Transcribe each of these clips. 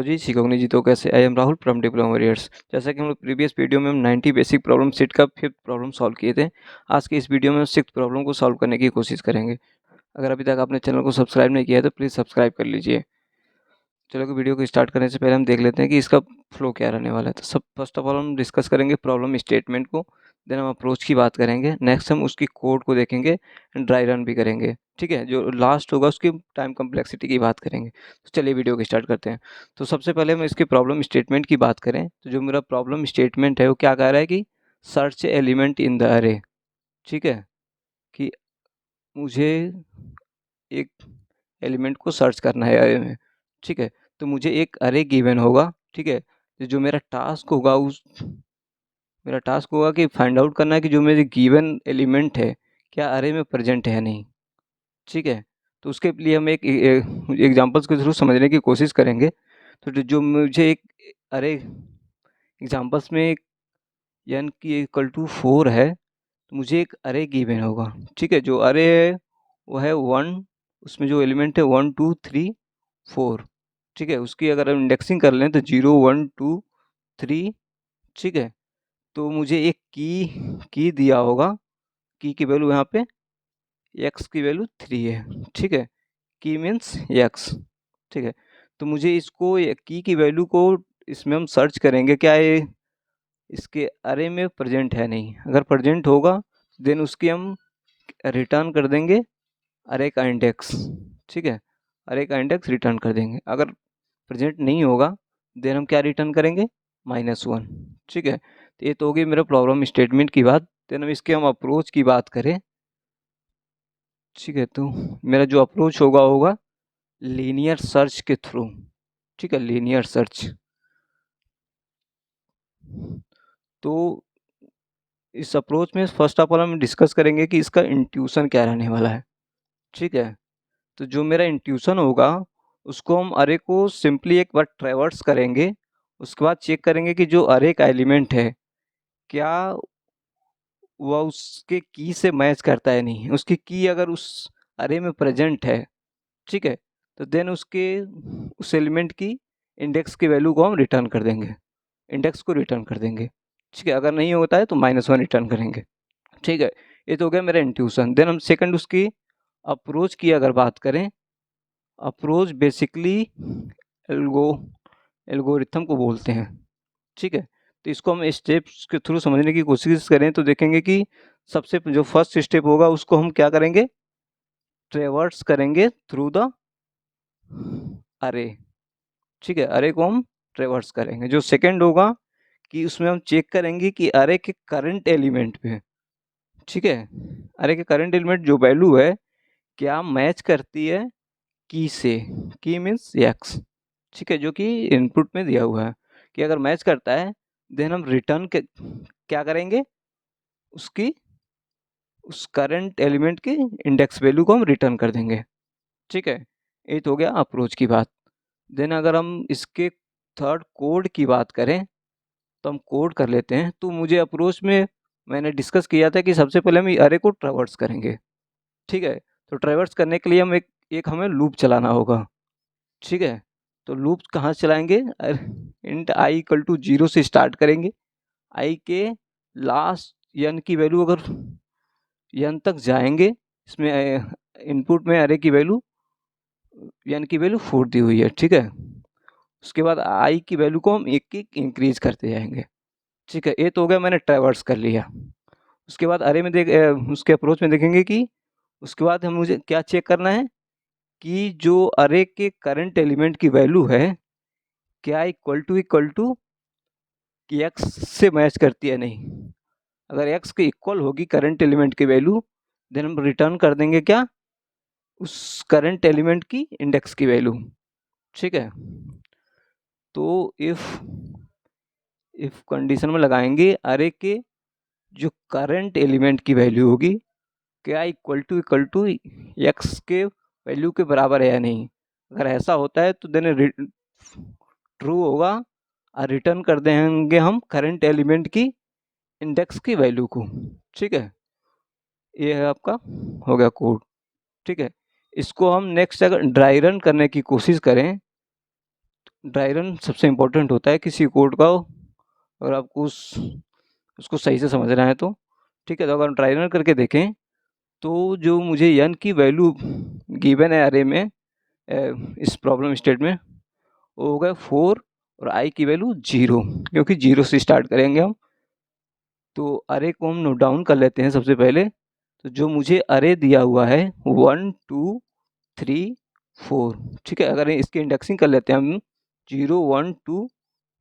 जी, शिकोंगनी जी तो कैसे? I am Rahul from diploma years. जैसा कि हम लोग प्रीवियस वीडियो में हम 90 बेसिक प्रॉब्लम सेट का 5th प्रॉब्लम सॉल्व किए थे। आज की इस वीडियो में हम 6th प्रॉब्लम को सॉल्व करने की कोशिश करेंगे। अगर अभी तक आपने चैनल को सब्सक्राइब नहीं किया है तो प्लीज़ सब्सक्राइब कर लीजिए। चलो कि वीडियो को स्टार्ट करने से पहले हम देख लेते हैं कि इसका फ्लो क्या रहने वाला है। तो सब फर्स्ट ऑफ ऑल हम डिस्कस करेंगे प्रॉब्लम स्टेटमेंट को, देन हम अप्रोच की बात करेंगे, नेक्स्ट हम उसकी कोड को देखेंगे एंड ड्राई रन भी करेंगे। ठीक है, जो लास्ट होगा उसकी टाइम कम्प्लेक्सिटी की बात करेंगे। तो चलिए वीडियो को स्टार्ट करते हैं। तो सबसे पहले हम इसके प्रॉब्लम स्टेटमेंट की बात करें तो जो मेरा प्रॉब्लम स्टेटमेंट है वो क्या कह रहा है कि सर्च एलिमेंट इन द अरे। ठीक है, कि मुझे एक एलिमेंट को सर्च करना है अरे में। ठीक है, तो मुझे एक अरे गिवन होगा। ठीक है, तो जो मेरा टास्क होगा कि फाइंड आउट करना है कि जो मेरे गिवन एलिमेंट है क्या अरे में प्रेजेंट है नहीं। ठीक है, तो उसके लिए हम एक एग्जांपल्स के थ्रू समझने की कोशिश करेंगे। तो जो मुझे एक अरे एग्जांपल्स में एक n की इक्वल टू 4 है तो मुझे एक अरे गिवन होगा। ठीक है, जो अरे है वो है 1, उसमें जो एलिमेंट है 1 2 3 4। ठीक है, उसकी अगर हम इंडेक्सिंग कर लें तो 0 1 2 3। ठीक है, तो मुझे एक की दिया होगा, की वैल्यू यहाँ पे x की वैल्यू 3 है। ठीक है, की मीन्स x। ठीक है, तो मुझे इसको की वैल्यू को इसमें हम सर्च करेंगे क्या ये इसके अरे में प्रेजेंट है नहीं। अगर प्रेजेंट होगा देन उसकी हम रिटर्न कर देंगे अरे का इंडेक्स। ठीक है, अरे का इंडेक्स रिटर्न कर देंगे। अगर प्रेजेंट नहीं होगा देन हम क्या रिटर्न करेंगे -1। ठीक है, तो ये तो होगी मेरा प्रॉब्लम स्टेटमेंट की बात। देन हम इसके हम अप्रोच की बात करें। ठीक है, तो मेरा जो अप्रोच होगा लीनियर सर्च के थ्रू। ठीक है, लीनियर सर्च। तो इस अप्रोच में फर्स्ट ऑफ ऑल हम डिस्कस करेंगे कि इसका इंट्यूशन क्या रहने वाला है। ठीक है, तो जो मेरा इंट्यूशन होगा उसको हम अरे को सिंपली एक बार ट्रैवर्स करेंगे। उसके बाद चेक करेंगे कि जो अरे का एलिमेंट है क्या वह उसके की से मैच करता है नहीं। उसकी की अगर उस अरे में प्रेजेंट है, ठीक है, तो देन उस एलिमेंट की इंडेक्स की वैल्यू को हम रिटर्न कर देंगे, इंडेक्स को रिटर्न कर देंगे। ठीक है, अगर नहीं होता है तो -1 रिटर्न करेंगे। ठीक है, ये तो हो गया मेरा इंट्यूशन। देन हम सेकंड उसकी अप्रोच की अगर बात करें, अप्रोच बेसिकली एल्गोरिथम को बोलते हैं। ठीक है, तो इसको हम स्टेप्स के थ्रू समझने की कोशिश करें तो देखेंगे कि सबसे जो फर्स्ट स्टेप होगा उसको हम क्या करेंगे, ट्रेवर्स करेंगे थ्रू द अरे। ठीक है, अरे को हम ट्रेवर्स करेंगे। जो सेकंड होगा कि उसमें हम चेक करेंगे कि अरे के करंट एलिमेंट पे, ठीक है, अरे के करंट एलिमेंट जो वैल्यू है क्या मैच करती है की से। की मीन्स एक्स। ठीक है, जो कि इनपुट में दिया हुआ है कि अगर मैच करता है देन हम रिटर्न के क्या करेंगे, उसकी उस करंट एलिमेंट की इंडेक्स वैल्यू को हम रिटर्न कर देंगे। ठीक है, ये तो हो गया अप्रोच की बात। देन अगर हम इसके थर्ड कोड की बात करें तो हम कोड कर लेते हैं। तो मुझे अप्रोच में मैंने डिस्कस किया था कि सबसे पहले हम अरे को ट्रैवर्स करेंगे। ठीक है, तो ट्रैवर्स करने के लिए हम एक हमें लूप चलाना होगा। ठीक है, तो लूप कहाँ से चलाएंगे, इंट आई इक्वल टू 0 से स्टार्ट करेंगे। आई के लास्ट n की वैल्यू अगर n तक जाएंगे, इसमें इनपुट में अरे की वैल्यू n की वैल्यू 4 दी हुई है। ठीक है, उसके बाद आई की वैल्यू को हम एक इंक्रीज करते जाएंगे। ठीक है, ये तो हो गया मैंने ट्रैवर्स कर लिया। उसके बाद अरे में उसके अप्रोच में देखेंगे कि उसके बाद हम मुझे क्या चेक करना है कि जो अरे के करंट एलिमेंट की वैल्यू है क्या इक्वल टू कि एक्स से मैच करती है नहीं। अगर एक्स के इक्वल होगी करंट एलिमेंट की वैल्यू देन हम रिटर्न कर देंगे क्या, उस करंट एलिमेंट की इंडेक्स की वैल्यू। ठीक है, तो इफ कंडीशन में लगाएंगे अरे के जो करंट एलिमेंट की वैल्यू होगी क्या इक्वल टू एक्स के वैल्यू के बराबर है या नहीं। अगर ऐसा होता है तो देन ट्रू होगा और रिटर्न कर देंगे हम करंट एलिमेंट की इंडेक्स की वैल्यू को। ठीक है, ये है आपका हो गया कोड। ठीक है, इसको हम नेक्स्ट अगर ड्राई रन करने की कोशिश करें ड्राई रन सबसे इम्पोर्टेंट होता है किसी कोड का, और आपको उसको सही से समझना है तो ठीक है। तो अगर ड्राई रन करके देखें तो जो मुझे n की वैल्यू गिवन है अरे में इस प्रॉब्लम स्टेट में, वो हो गया 4 और i की वैल्यू 0, क्योंकि 0 से स्टार्ट करेंगे हम। तो अरे को हम नोट डाउन कर लेते हैं सबसे पहले। तो जो मुझे अरे दिया हुआ है 1 2 3 4, ठीक है। अगर इसकी इंडेक्सिंग कर लेते हैं हम 0 1 2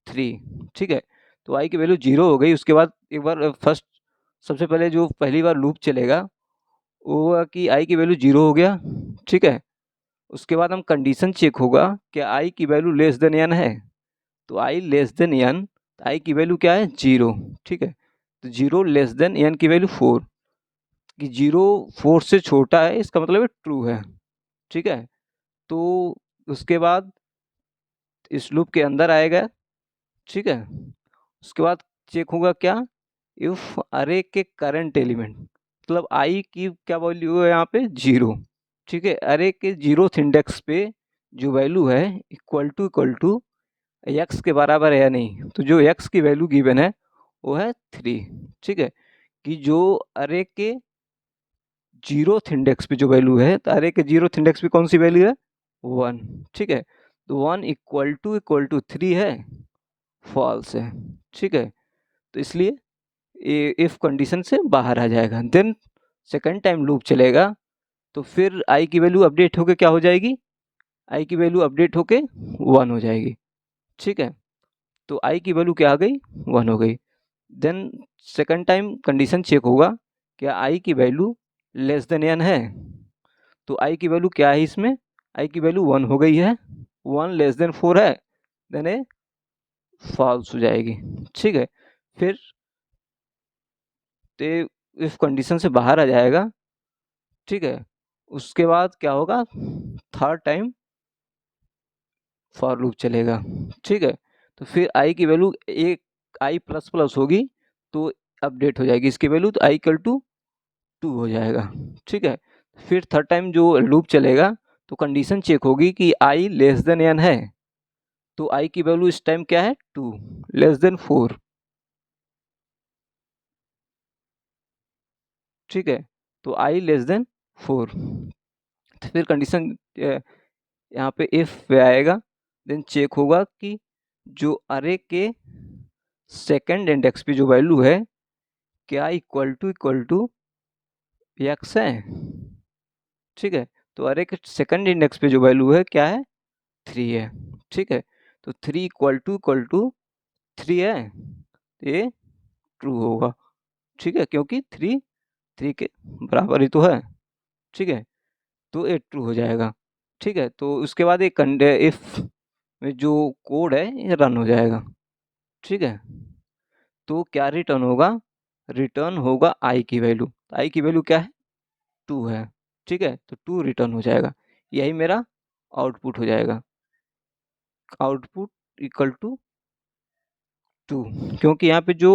3, ठीक है। तो i की वैल्यू 0 हो गई। उसके बाद एक बार फर्स्ट सबसे पहले जो पहली बार लूप चलेगा वो होगा कि i की वैल्यू 0 हो गया, ठीक है। उसके बाद हम कंडीशन चेक होगा क्या i की वैल्यू लेस देन n है। तो i less than n, i की वैल्यू क्या है 0, ठीक है। तो 0 लेस देन n की वैल्यू 4, कि 0 4 से छोटा है इसका मतलब ट्रू है, ठीक है। तो उसके बाद इस लूप के अंदर आएगा, ठीक है। उसके बाद चेक होगा क्या, इफ अरे के करंट एलिमेंट, मतलब आई की क्या वैल्यू है यहाँ पे 0, ठीक है। अरे के 0th इंडेक्स पे जो वैल्यू है इक्वल टू एक्स के बराबर है या नहीं। तो जो एक्स की वैल्यू गिवन है वो है 3, ठीक है। कि जो अरे के 0th इंडेक्स पे जो वैल्यू है, तो अरे के 0th इंडेक्स पे कौन सी वैल्यू है 1, ठीक है। तो 1 इक्वल टू 3 है, फॉल्स है, ठीक है। तो इसलिए इफ कंडीशन से बाहर आ जाएगा। देन सेकंड टाइम लूप चलेगा तो फिर आई की वैल्यू अपडेट होके क्या हो जाएगी, आई की वैल्यू अपडेट होके 1 हो जाएगी, ठीक है। तो आई की वैल्यू क्या आ गई 1 हो गई। Then second time condition check होगा क्या आई की वैल्यू लेस देन n है। तो आई की वैल्यू क्या है इसमें, आई की वैल्यू 1 हो गई है, 1 लेस देन 4 है, देन ए फॉल्स हो जाएगी, ठीक है। फिर तो इफ कंडीशन से बाहर आ जाएगा, ठीक है। उसके बाद क्या होगा, थर्ड टाइम फॉर लूप चलेगा, ठीक है। तो फिर आई की वैल्यू एक आई प्लस प्लस होगी तो अपडेट हो जाएगी इसकी वैल्यू, तो आई इक्वल टू 2 हो जाएगा, ठीक है। फिर थर्ड टाइम जो लूप चलेगा तो कंडीशन चेक होगी कि आई लेस देन n है। तो आई की वैल्यू इस टाइम क्या है 2 लेस देन 4, ठीक है। तो आई लेस देन 4, तो फिर कंडीशन यहाँ पे इफ पे आएगा। देन चेक होगा कि जो अरे के सेकंड इंडेक्स पे जो वैल्यू है क्या इक्वल टू एक्स है, ठीक है। तो अरे के सेकंड इंडेक्स पे जो वैल्यू है क्या है 3 है, ठीक है। तो 3 इक्वल टू 3 है, ये ट्रू होगा, ठीक है, क्योंकि 3 के बराबर ही तो है, ठीक है। तो ये ट्रू हो जाएगा, ठीक है। तो उसके बाद एक इफ में जो कोड है ये रन हो जाएगा, ठीक है। तो क्या रिटर्न होगा, रिटर्न होगा आई की वैल्यू। आई की वैल्यू क्या है 2 है, ठीक है। तो 2 रिटर्न हो जाएगा, यही मेरा आउटपुट हो जाएगा, आउटपुट इक्वल टू 2, क्योंकि यहाँ पे जो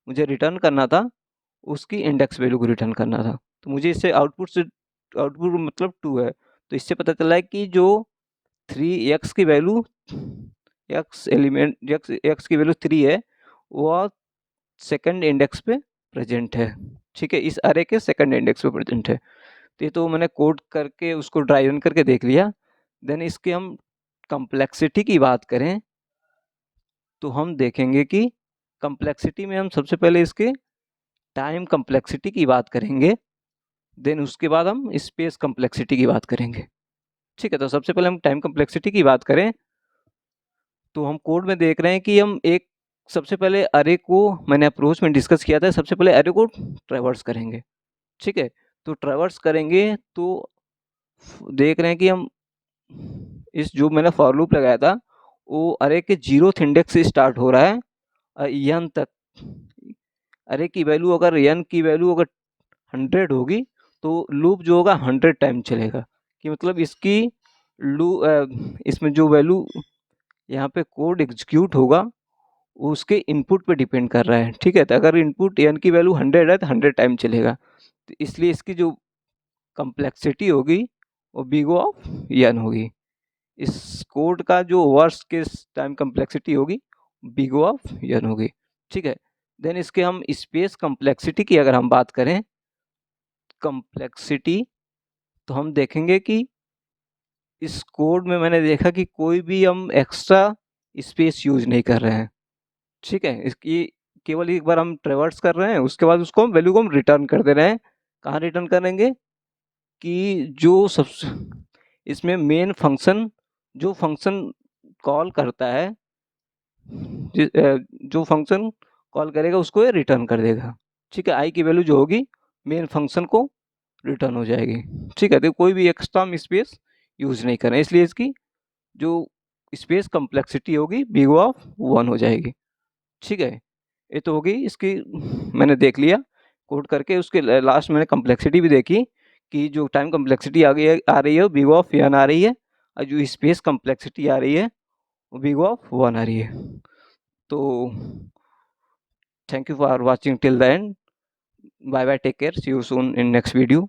मुझे रिटर्न करना था उसकी इंडेक्स वैल्यू को रिटर्न करना था। तो मुझे इससे आउटपुट मतलब 2 है। तो इससे पता चला है कि जो 3 एक्स की वैल्यू एक्स की वैल्यू 3 है वह सेकंड इंडेक्स पे प्रेजेंट है, ठीक है। इस अरे के सेकंड इंडेक्स पे प्रेजेंट है। तो ये तो मैंने कोड करके उसको ड्राई रन करके देख लिया। देन इसके हम कम्प्लेक्सिटी की बात करें तो हम देखेंगे कि कम्प्लेक्सिटी में हम सबसे पहले इसके टाइम कम्प्लेक्सिटी की बात करेंगे, देन उसके बाद हम स्पेस कम्प्लेक्सिटी की बात करेंगे, ठीक है। तो सबसे पहले हम टाइम कम्प्लेक्सिटी की बात करें तो हम कोड में देख रहे हैं कि हम एक सबसे पहले अरे को मैंने अप्रोच में डिस्कस किया था, सबसे पहले अरे को ट्रैवर्स करेंगे, ठीक है। तो ट्रैवर्स करेंगे तो देख रहे हैं कि हम इस जो मैंने फॉर लूप लगाया था वो अरे के 0th इंडेक्स से स्टार्ट हो रहा है n तक। अरे की वैल्यू अगर n की वैल्यू अगर 100 होगी तो लूप जो होगा 100 टाइम चलेगा, कि मतलब इसकी इसमें जो वैल्यू यहाँ पे कोड एग्जीक्यूट होगा वो उसके इनपुट पे डिपेंड कर रहा है, ठीक है। तो अगर इनपुट n की वैल्यू 100 है तो 100 टाइम चलेगा। तो इसलिए इसकी जो कम्प्लेक्सिटी होगी वो बिग O ऑफ n होगी। इस कोड का जो वर्स्ट केस टाइम कम्प्लेक्सिटी होगी बिग O ऑफ n होगी, ठीक है। देन इसके हम स्पेस कम्प्लेक्सिटी की अगर हम बात करें कम्प्लेक्सिटी, तो हम देखेंगे कि इस कोड में मैंने देखा कि कोई भी हम एक्स्ट्रा स्पेस यूज नहीं कर रहे हैं, ठीक है। इसकी केवल एक बार हम ट्रेवर्स कर रहे हैं, उसके बाद उसको हम वैल्यू को हम रिटर्न कर दे रहे हैं। कहाँ रिटर्न करेंगे कि जो सबसे इसमें मेन फंक्शन, जो फंक्शन कॉल करता है, जो फंक्शन कॉल करेगा उसको ये रिटर्न कर देगा, ठीक है। आई की वैल्यू जो होगी मेन फंक्शन को रिटर्न हो जाएगी, ठीक है। तो कोई भी एक्स्ट्रा हम स्पेस यूज नहीं करें, इसलिए इसकी जो स्पेस कम्प्लेक्सिटी होगी बिग O ऑफ 1 हो जाएगी, ठीक है। ये तो होगी इसकी, मैंने देख लिया कोड करके। उसके लास्ट मैंने कम्प्लेक्सिटी भी देखी कि जो टाइम कम्प्लेक्सिटी आ रही है वो बिग O ऑफ n आ रही है, और जो स्पेस कम्प्लेक्सिटी आ रही है वो बिग O ऑफ 1 आ रही है। तो thank you for watching till the end, bye bye, take care, see you soon in next video.